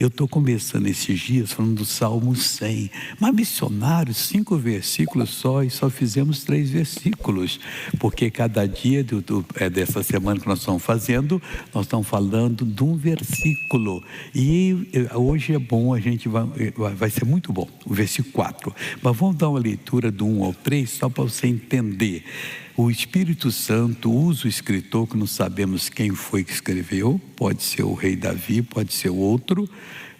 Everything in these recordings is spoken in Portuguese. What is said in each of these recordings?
Eu estou começando esses dias falando do Salmo 100, mas missionários, 5 versículos só, e só fizemos 3 versículos, porque cada dia dessa semana que nós estamos fazendo, nós estamos falando de um versículo, e hoje é bom, a gente vai ser muito bom, o versículo 4, mas vamos dar uma leitura do 1 ao 3, só para você entender. O Espírito Santo usa o escritor, que não sabemos quem foi que escreveu, pode ser o rei Davi, pode ser outro,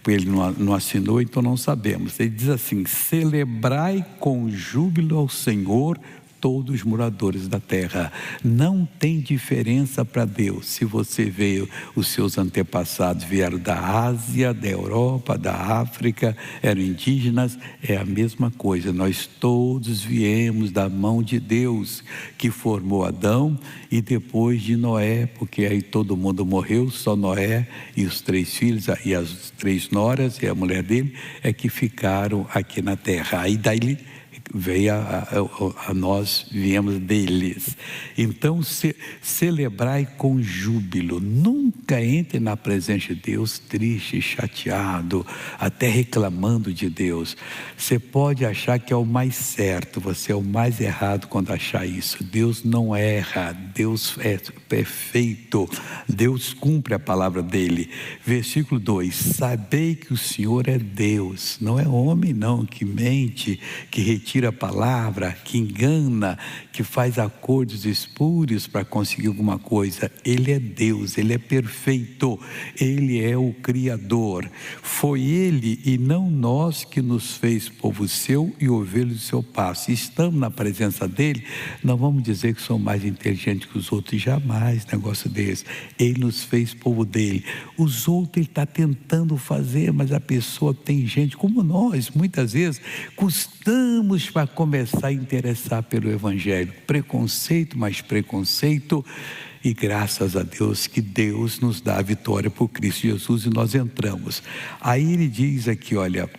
ele não assinou, então não sabemos. Ele diz assim: celebrai com júbilo ao Senhor todos os moradores da terra. Não tem diferença para Deus. Se você veio, os seus antepassados vieram da Ásia, da Europa, da África, eram indígenas, é a mesma coisa. Nós todos viemos da mão de Deus, que formou Adão e depois de Noé, porque aí todo mundo morreu, só Noé e os 3 filhos, e as 3 noras e a mulher dele, é que ficaram aqui na terra. Aí daí veio a nós, viemos deles. Então celebrai com júbilo. Nunca entre na presença de Deus triste, chateado, até reclamando de Deus. Você pode achar que é o mais certo, você é o mais errado quando achar isso. Deus não erra, Deus é perfeito, Deus cumpre a palavra dele. Versículo 2: sabei que o Senhor é Deus, não é homem não, que mente, que retira a palavra, que engana, que faz acordos espúrios para conseguir alguma coisa. Ele é Deus, Ele é perfeito, Ele é o Criador. Foi Ele e não nós que nos fez povo seu e ovelhas do seu pasto. Estamos na presença dEle, não vamos dizer que somos mais inteligentes que os outros, jamais, negócio desse. Ele nos fez povo dEle. Os outros Ele está tentando fazer, mas a pessoa tem gente como nós, muitas vezes, custamos para começar a interessar pelo Evangelho. Preconceito, mais preconceito, e graças a Deus que Deus nos dá a vitória por Cristo Jesus e nós entramos. Aí ele diz aqui, olha,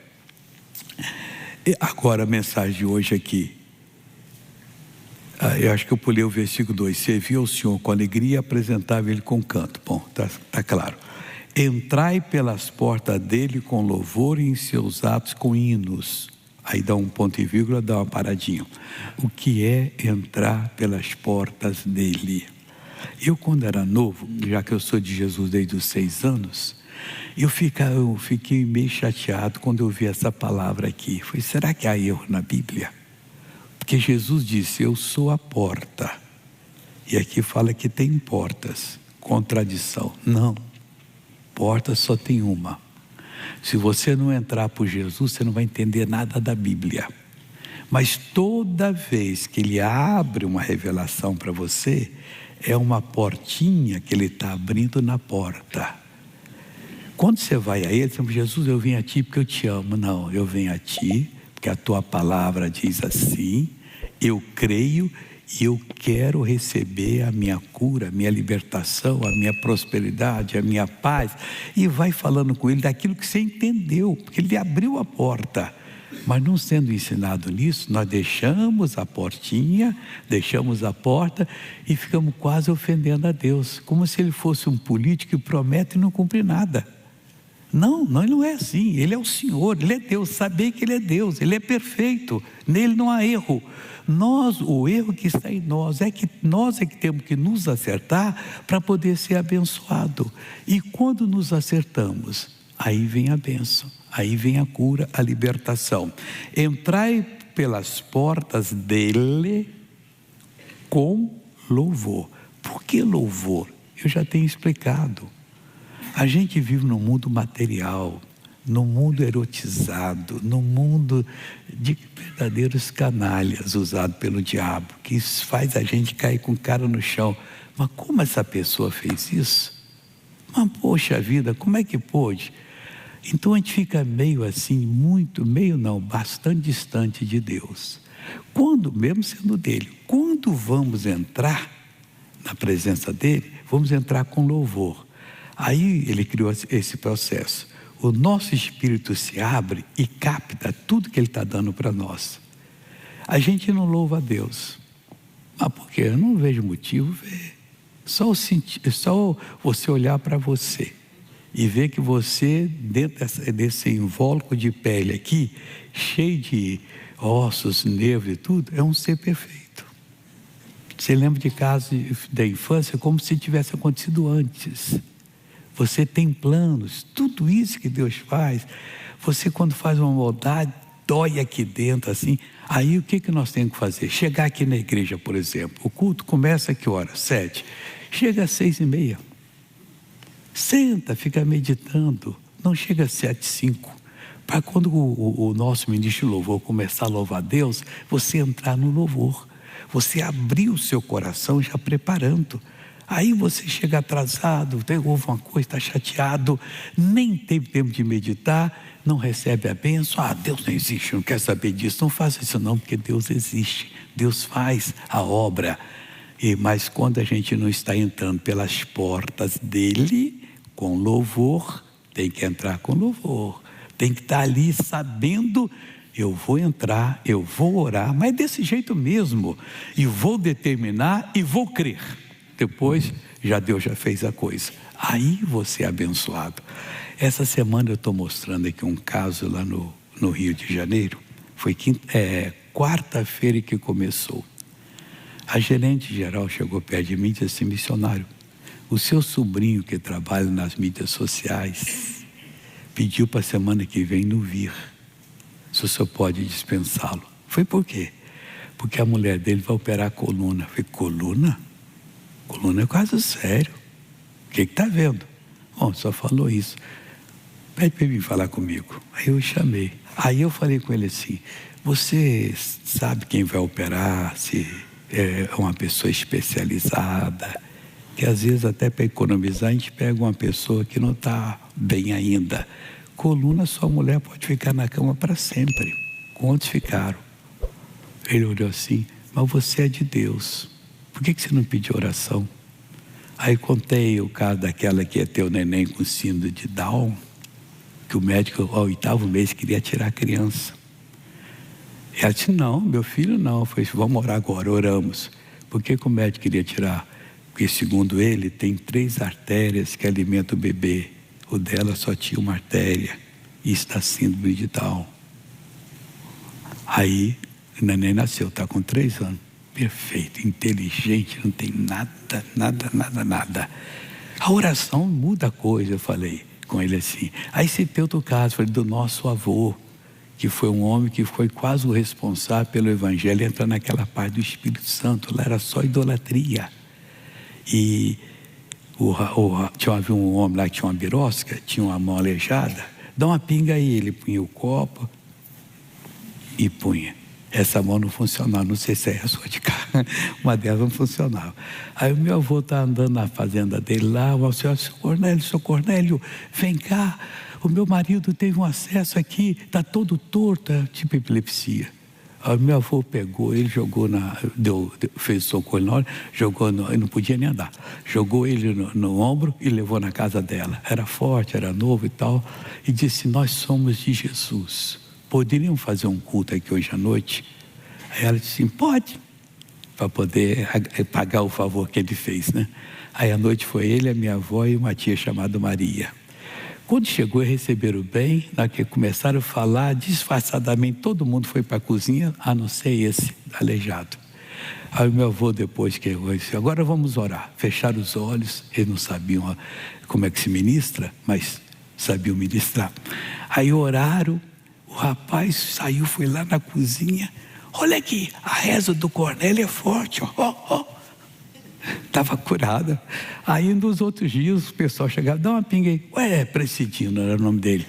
agora a mensagem de hoje aqui, eu acho que eu pulei o versículo 2, servia ao Senhor com alegria e apresentava Ele com canto. Bom, tá claro. Entrai pelas portas dele com louvor e em seus atos com hinos. Aí dá um ponto e vírgula, dá uma paradinha. O que é entrar pelas portas dele? Eu, quando era novo, já que eu sou de Jesus desde os 6 anos, eu fiquei meio chateado quando eu vi essa palavra aqui. Falei, será que há erro na Bíblia? Porque Jesus disse, eu sou a porta. E aqui fala que tem portas. Contradição. Não. Porta só tem uma. Se você não entrar por Jesus, você não vai entender nada da Bíblia. Mas toda vez que Ele abre uma revelação para você, é uma portinha que Ele está abrindo na porta. Quando você vai a Ele, você fala, Jesus, eu vim a Ti porque eu te amo. Não, eu venho a Ti porque a Tua palavra diz assim, eu creio e eu quero receber a minha cura, a minha libertação, a minha prosperidade, a minha paz. E vai falando com Ele daquilo que você entendeu, porque Ele abriu a porta. Mas não sendo ensinado nisso, nós deixamos a portinha, deixamos a porta e ficamos quase ofendendo a Deus. Como se Ele fosse um político que promete e não cumpre nada. Não, ele não é assim. Ele é o Senhor, Ele é Deus. Saber que Ele é Deus, Ele é perfeito, nele não há erro. O erro que está em nós é que temos que nos acertar para poder ser abençoado. E quando nos acertamos, aí vem a bênção, aí vem a cura, a libertação. Entrai pelas portas dele com louvor. Por que louvor? Eu já tenho explicado. A gente vive num mundo material, num mundo erotizado, num mundo de verdadeiros canalhas usados pelo diabo, que isso faz a gente cair com cara no chão. Mas como essa pessoa fez isso? Mas poxa vida, como é que pôde? Então a gente fica meio assim, bastante distante de Deus. Quando, mesmo sendo dele, quando vamos entrar na presença dele, vamos entrar com louvor. Aí ele criou esse processo. O nosso espírito se abre e capta tudo que Ele está dando para nós. A gente não louva a Deus. Mas por quê? Eu não vejo motivo. Só você olhar para você e ver que você, dentro desse invólucro de pele aqui, cheio de ossos, nervos e tudo, é um ser perfeito. Você lembra de casos da infância como se tivesse acontecido antes. Você tem planos, tudo isso que Deus faz. Você, quando faz uma maldade, dói aqui dentro assim. Aí o que nós temos que fazer? Chegar aqui na igreja, por exemplo. O culto começa a que hora? 7. Chega às 6:30. Senta, fica meditando. Não chega às 7:05. Para quando o nosso ministro de louvor começar a louvar a Deus, você entrar no louvor. Você abrir o seu coração já preparando. Aí você chega atrasado, houve uma coisa, está chateado, nem teve tempo de meditar, não recebe a bênção. Deus não existe, não quer saber disso. Não faça isso não, porque Deus existe. Deus faz a obra. Mas quando a gente não está entrando pelas portas dele, com louvor, tem que entrar com louvor. Tem que estar ali sabendo, eu vou entrar, eu vou orar, mas desse jeito mesmo. E vou determinar e vou crer. Depois, Deus já fez a coisa. Aí você é abençoado. Essa semana eu estou mostrando aqui um caso lá no Rio de Janeiro. Foi quarta-feira que começou. A gerente geral chegou perto de mim e disse assim: missionário, o seu sobrinho que trabalha nas mídias sociais pediu para a semana que vem não vir. Se o senhor pode dispensá-lo. Foi por quê? Porque a mulher dele vai operar a coluna. Eu falei: coluna? Coluna é caso sério. O que está vendo? Bom, só falou isso. Pede para ele vir falar comigo. Aí eu chamei. Aí eu falei com ele assim: você sabe quem vai operar? Se é uma pessoa especializada? Que às vezes até para economizar a gente pega uma pessoa que não está bem ainda. Coluna, sua mulher pode ficar na cama para sempre. Quantos ficaram? Ele olhou assim: mas você é de Deus, por que você não pediu oração? Aí contei o caso daquela que ia ter o neném com síndrome de Down, que o médico ao 8º mês queria tirar a criança. E ela disse: não, meu filho não. Eu falei: vamos orar agora. Oramos. Por que o médico queria tirar? Porque segundo ele tem 3 artérias que alimentam o bebê. O dela só tinha uma artéria. E está síndrome de Down. Aí o neném nasceu, está com 3 anos. Perfeito, inteligente, não tem nada. A oração muda a coisa, eu falei com ele assim. Aí citei outro caso, falei do nosso avô, que foi um homem que foi quase o responsável pelo evangelho, entrar naquela parte do Espírito Santo. Lá era só idolatria. E havia um homem lá que tinha uma birosca, tinha uma mão aleijada. Dá uma pinga aí, ele punha o copo e punha. Essa mão não funcionava, não sei se é a sua de cá, uma delas não funcionava. Aí o meu avô está andando na fazenda dele lá, o senhor: seu Cornélio, vem cá, o meu marido teve um acesso aqui, está todo torto, tipo epilepsia. Aí o meu avô pegou ele, jogou fez socorro na hora, ele não podia nem andar, jogou ele no ombro e levou na casa dela. Era forte, era novo e tal, e disse: nós somos de Jesus, poderiam fazer um culto aqui hoje à noite? Aí ela disse: pode, para poder pagar o favor que ele fez, né? Aí à noite foi ele, a minha avó e uma tia chamada Maria. Quando chegou e receberam bem, na que começaram a falar, disfarçadamente todo mundo foi para a cozinha, a não ser esse aleijado. Aí o meu avô depois que eu disse: agora vamos orar. Fecharam os olhos, eles não sabiam como é que se ministra, mas sabiam ministrar. Aí oraram. O rapaz saiu, foi lá na cozinha: olha aqui, a reza do Cornélio é forte, ó. Estava curada. Aí nos outros dias o pessoal chegava: dá uma pinga aí. Ué, Precidino era o nome dele.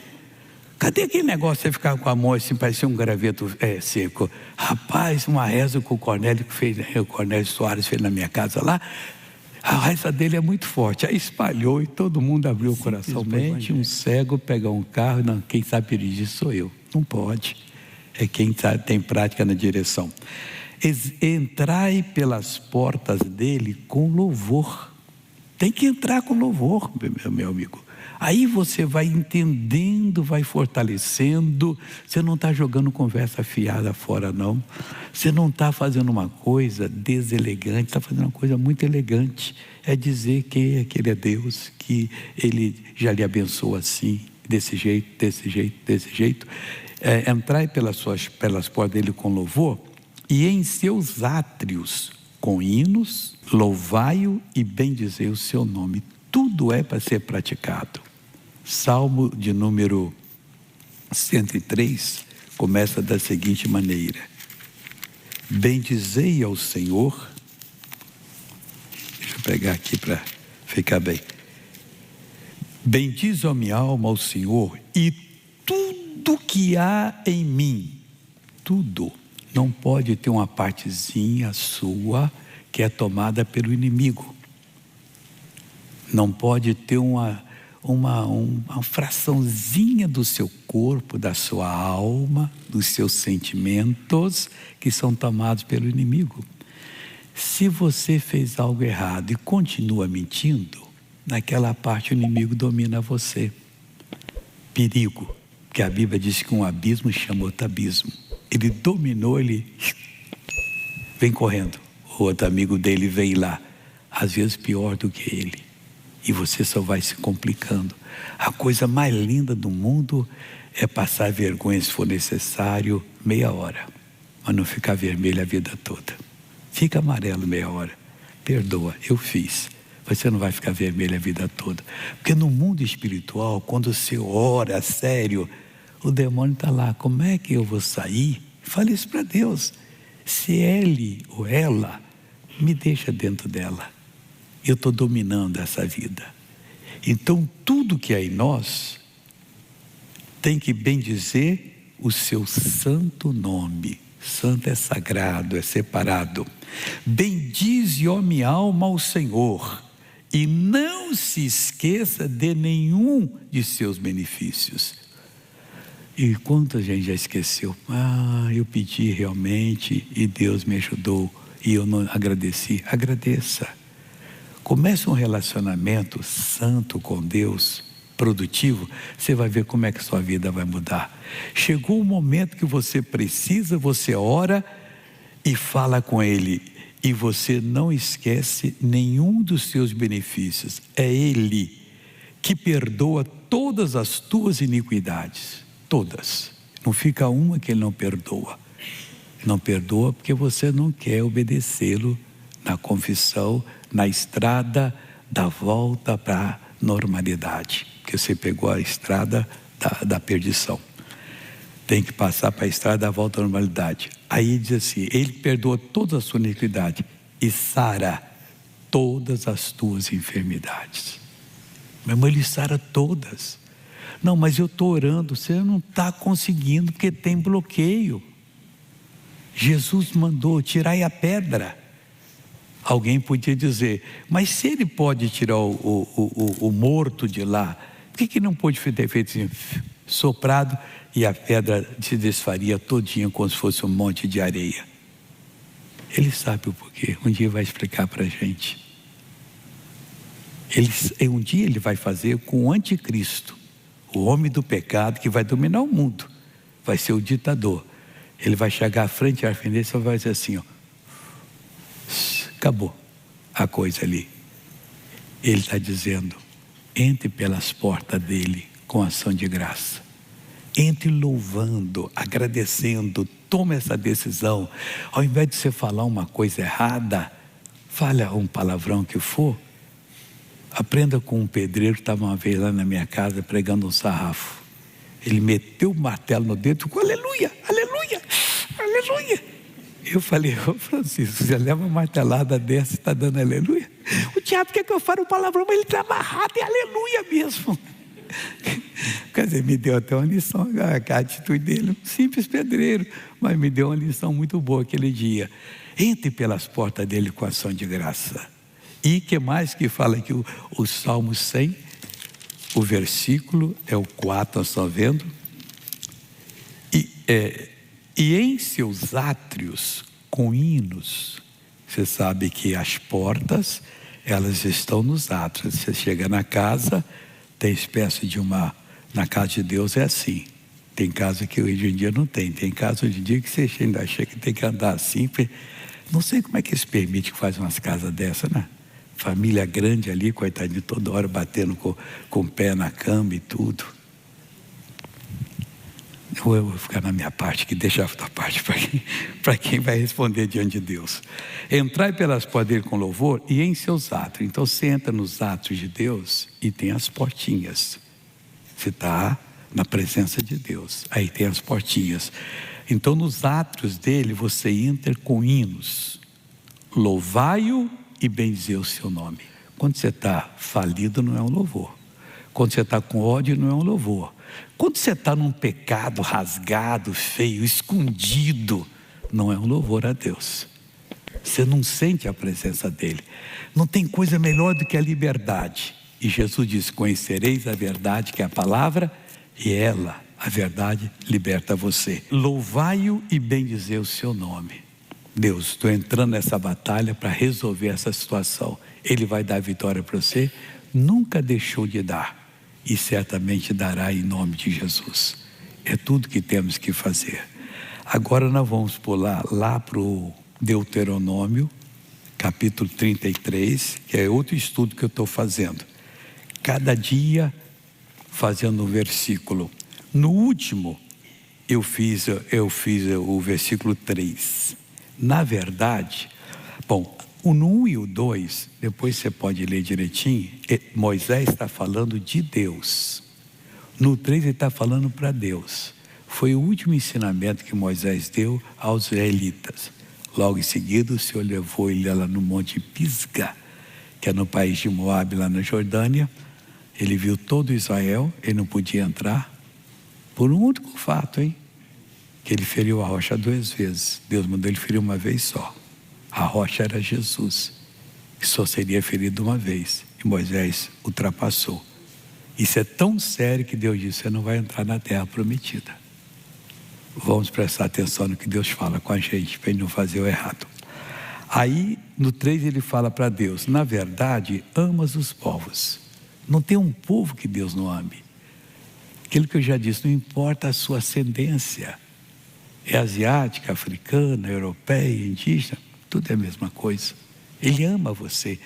Cadê aquele negócio de você ficar com a mão assim, parecia um graveto seco? Rapaz, uma reza que o Cornélio fez, o Cornélio Soares fez na minha casa lá. A reza dele é muito forte. Aí espalhou e todo mundo abriu o coração. Simplesmente um cego pegar um carro, não, quem sabe dirigir sou eu. Não pode. É quem tem prática na direção. Entrai pelas portas dele com louvor. Tem que entrar com louvor, meu amigo. Aí você vai entendendo, vai fortalecendo. Você não está jogando conversa fiada fora, não. Você não está fazendo uma coisa deselegante, está fazendo uma coisa muito elegante. É dizer que Ele é Deus, que Ele já lhe abençoa assim, desse jeito, desse jeito, desse jeito. Entrai pelas portas dele com louvor, e em seus átrios com hinos, louvai-o e bendizei o seu nome. Tudo é para ser praticado. Salmo de número 103 começa da seguinte maneira: bendizei ao Senhor. Deixa eu pegar aqui para ficar bem. Bendize a minha alma ao Senhor e tudo que há em mim, tudo. Não pode ter uma partezinha sua que é tomada pelo inimigo. Não pode ter uma fraçãozinha do seu corpo, da sua alma, dos seus sentimentos que são tomados pelo inimigo. Se você fez algo errado e continua mentindo, naquela parte o inimigo domina você. Perigo, porque a Bíblia diz que um abismo chama outro abismo. Ele dominou, ele vem correndo. O outro amigo dele vem lá, às vezes pior do que ele. E você só vai se complicando. A coisa mais linda do mundo é passar vergonha se for necessário, meia hora. Mas não ficar vermelho a vida toda. Fica amarelo meia hora. Perdoa, eu fiz. Você não vai ficar vermelho a vida toda. Porque no mundo espiritual, quando você ora sério, o demônio está lá. Como é que eu vou sair? Fale isso para Deus. Se ele ou ela me deixa dentro dela, eu estou dominando essa vida. Então tudo que é em nós tem que bendizer o seu santo nome. Santo é sagrado, é separado. Bendize, ó minha alma, ao Senhor, e não se esqueça de nenhum de seus benefícios. E quanta gente já esqueceu? Eu pedi realmente e Deus me ajudou e eu não agradeci. Agradeça. Comece um relacionamento santo com Deus, produtivo, você vai ver como é que sua vida vai mudar. Chegou o momento que você precisa, você ora e fala com Ele, e você não esquece nenhum dos seus benefícios. É Ele que perdoa todas as tuas iniquidades, todas. Não fica uma que Ele não perdoa. Não perdoa porque você não quer obedecê-lo na confissão, na estrada da volta para a normalidade, porque você pegou a estrada da perdição. Tem que passar para a estrada da volta à normalidade. Aí diz assim: Ele perdoa toda a sua iniquidade e sara todas as tuas enfermidades. Meu irmão, Ele sara todas. Não, mas eu estou orando, você não está conseguindo porque tem bloqueio. Jesus mandou: tirai a pedra. Alguém podia dizer: mas se Ele pode tirar o morto de lá, por que não pôde ter feito assim, soprado, e a pedra se desfaria todinha como se fosse um monte de areia? Ele sabe o porquê. Um dia vai explicar para a gente. Um dia Ele vai fazer com o anticristo, o homem do pecado que vai dominar o mundo, vai ser o ditador. Ele vai chegar à frente e só vai dizer assim: ó, acabou a coisa ali. Ele está dizendo: entre pelas portas dele com ação de graça. Entre louvando, agradecendo. Toma essa decisão. Ao invés de você falar uma coisa errada, fale um palavrão que for. Aprenda com um pedreiro que estava uma vez lá na minha casa pregando um sarrafo. Ele meteu o martelo no dedo e ficou: aleluia, aleluia, aleluia. Eu falei: ô Francisco, você leva uma martelada dessa e está dando aleluia? O diabo quer que eu fale um palavrão, mas ele está amarrado, é aleluia mesmo. Quer dizer, me deu até uma lição, a atitude dele, um simples pedreiro, mas me deu uma lição muito boa aquele dia. Entre pelas portas dele com ação de graça. E que mais que fala aqui o Salmo 100, o versículo é o 4, nós estamos vendo. E em seus átrios com hinos. Você sabe que as portas, elas estão nos átrios. Você chega na casa, Tem espécie de uma... Na casa de Deus é assim. Tem casa que hoje em dia não tem. Tem casa hoje em dia que você ainda chega que tem que andar assim. Não sei como é que eles permitem que faz umas casas dessas, né? Família grande ali, coitadinho, toda hora batendo com o pé na cama e tudo. Eu vou ficar na minha parte, que deixa a outra parte para quem vai responder diante de Deus. Entrai pelas portas dele com louvor e em seus atos. Então você entra nos atos de Deus e tem as portinhas. Você está na presença de Deus, aí tem as portinhas. Então nos atos dele você entra com hinos. Louvai-o e bendizei o seu nome. Quando você está falido não é um louvor. Quando você está com ódio não é um louvor. Quando você está num pecado rasgado, feio, escondido, não é um louvor a Deus. Você não sente a presença dele. Não tem coisa melhor do que a liberdade. E Jesus diz: conhecereis a verdade, que é a palavra, e ela, a verdade, liberta você. Louvai-o e bendizei o seu nome. Deus, estou entrando nessa batalha para resolver essa situação. Ele vai dar vitória para você. Nunca deixou de dar. E certamente dará em nome de Jesus. É tudo que temos que fazer. Agora nós vamos pular lá para o Deuteronômio, capítulo 33, que é outro estudo que eu estou fazendo. Cada dia fazendo um versículo. No último, eu fiz o versículo 3. Na verdade, bom, o 1 e o 2, depois você pode ler direitinho. Moisés está falando de Deus. No 3 ele está falando para Deus. Foi o último ensinamento que Moisés deu aos israelitas. Logo em seguida o Senhor levou ele lá no monte Pisga, que é no país de Moabe, lá na Jordânia. Ele viu todo Israel, ele não podia entrar, por um único fato, que ele feriu a rocha 2 vezes. Deus mandou ele ferir uma vez só. A rocha era Jesus, que só seria ferido uma vez. E Moisés ultrapassou. Isso é tão sério que Deus disse: você não vai entrar na terra prometida. Vamos prestar atenção no que Deus fala com a gente, para ele não fazer o errado. Aí no 3 ele fala para Deus: na verdade, amas os povos. Não tem um povo que Deus não ame. Aquilo que eu já disse, não importa a sua ascendência. É asiática, africana, europeia, indígena, tudo é a mesma coisa. Ele ama você.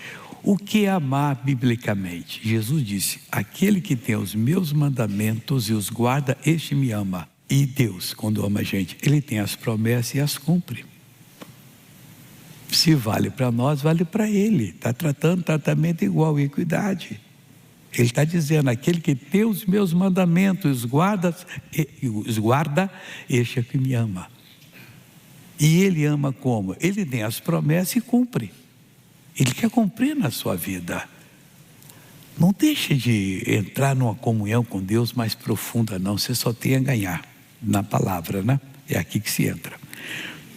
O que é amar biblicamente? Jesus disse: aquele que tem os meus mandamentos e os guarda, este me ama. E Deus, quando ama a gente, Ele tem as promessas e as cumpre. Se vale para nós, vale para Ele. Está tratando tratamento igual, equidade. Ele está dizendo: aquele que tem os meus mandamentos, os guarda, este é que me ama. E Ele ama como? Ele tem as promessas e cumpre. Ele quer cumprir na sua vida. Não deixe de entrar numa comunhão com Deus mais profunda, não. Você só tem a ganhar na palavra, né? É aqui que se entra.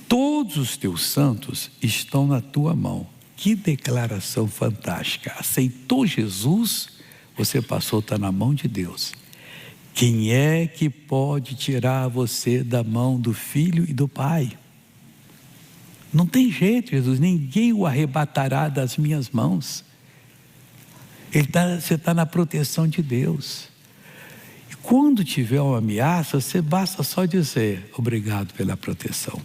Todos os teus santos estão na tua mão. Que declaração fantástica. Aceitou Jesus, você passou a estar na mão de Deus. Quem é que pode tirar você da mão do Filho e do Pai? Não tem jeito, Jesus. Ninguém o arrebatará das minhas mãos. Você está na proteção de Deus. E quando tiver uma ameaça, você basta só dizer: obrigado pela proteção.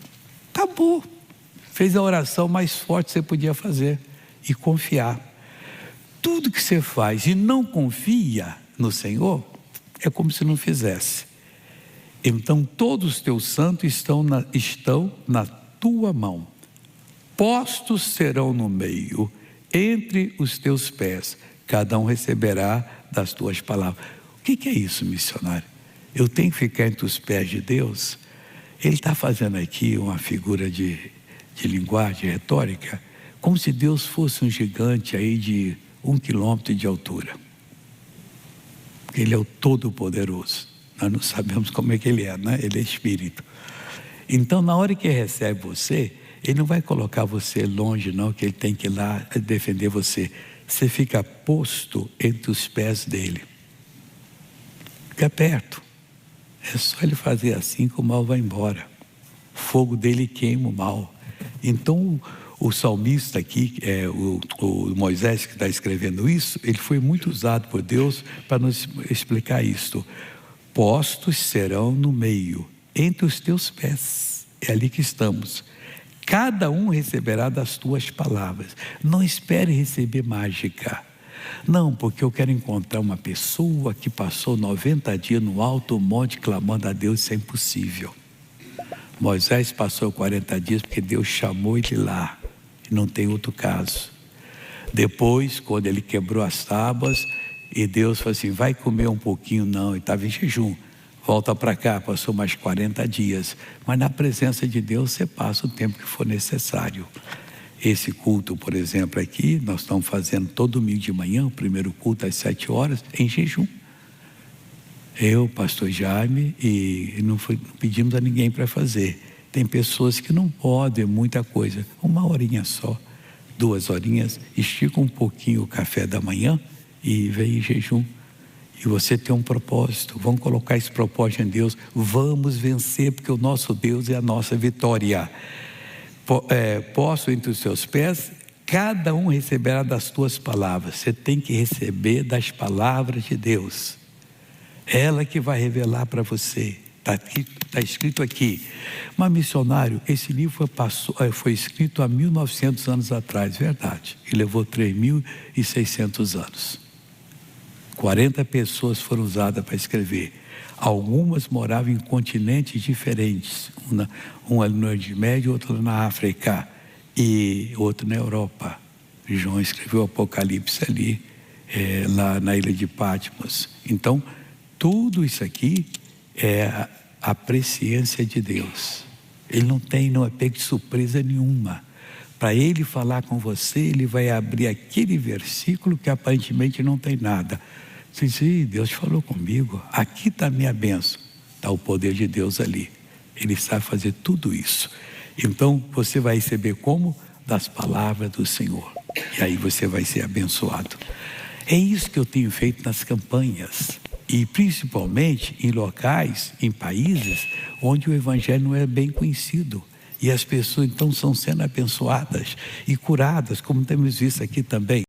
Acabou. Fez a oração mais forte que você podia fazer. E confiar. Tudo que você faz e não confia no Senhor, é como se não fizesse. Então todos os teus santos estão na tua mão. Postos serão no meio, entre os teus pés. Cada um receberá das tuas palavras. O que é isso, missionário? Eu tenho que ficar entre os pés de Deus? Ele está fazendo aqui uma figura de linguagem retórica, como se Deus fosse um gigante aí de 1 quilômetro de altura. Ele é o Todo-Poderoso. Nós não sabemos como é que Ele é, né? Ele é Espírito. Então, na hora que Ele recebe você, Ele não vai colocar você longe, não, que Ele tem que ir lá defender você. Você fica posto entre os pés dEle. Fica perto. É só Ele fazer assim que o mal vai embora. O fogo dEle queima o mal. Então, O salmista aqui, o Moisés que está escrevendo isso, ele foi muito usado por Deus para nos explicar isto. Postos serão no meio, entre os teus pés. É ali que estamos. Cada um receberá das tuas palavras. Não espere receber mágica. Não, porque eu quero encontrar uma pessoa que passou 90 dias no alto monte clamando a Deus, isso é impossível. Moisés passou 40 dias porque Deus chamou ele lá. Não tem outro caso. Depois, quando ele quebrou as tábuas, e Deus falou assim, vai comer um pouquinho, não, ele estava em jejum. Volta para cá, passou mais 40 dias. Mas na presença de Deus você passa o tempo que for necessário. Esse culto, por exemplo, aqui, nós estamos fazendo todo domingo de manhã, o primeiro culto às 7 horas, em jejum. Eu, pastor Jaime, e não pedimos a ninguém para fazer. Tem pessoas que não podem, muita coisa. 1 horinha só, 2 horinhas, estica um pouquinho o café da manhã e vem em jejum. E você tem um propósito, vamos colocar esse propósito em Deus, vamos vencer, porque o nosso Deus é a nossa vitória. Posto entre os seus pés, cada um receberá das tuas palavras. Você tem que receber das palavras de Deus. Ela que vai revelar para você. Está escrito aqui. Mas missionário, esse livro foi escrito há 1900 anos atrás, verdade. E levou 3.600 anos. 40 pessoas foram usadas para escrever. Algumas moravam em continentes diferentes. Uma no Oriente Médio, outra na África e outra na Europa. João escreveu o Apocalipse ali, lá na ilha de Patmos. Então, tudo isso aqui é a presciência de Deus. Ele não é pego de surpresa nenhuma. Para ele falar com você, ele vai abrir aquele versículo que aparentemente não tem nada. Você diz, Deus falou comigo, aqui está a minha bênção. Está o poder de Deus ali. Ele sabe fazer tudo isso. Então você vai receber como? Das palavras do Senhor. E aí você vai ser abençoado. É isso que eu tenho feito nas campanhas. E principalmente em locais, em países onde o evangelho não é bem conhecido. E as pessoas então estão sendo abençoadas e curadas, como temos visto aqui também.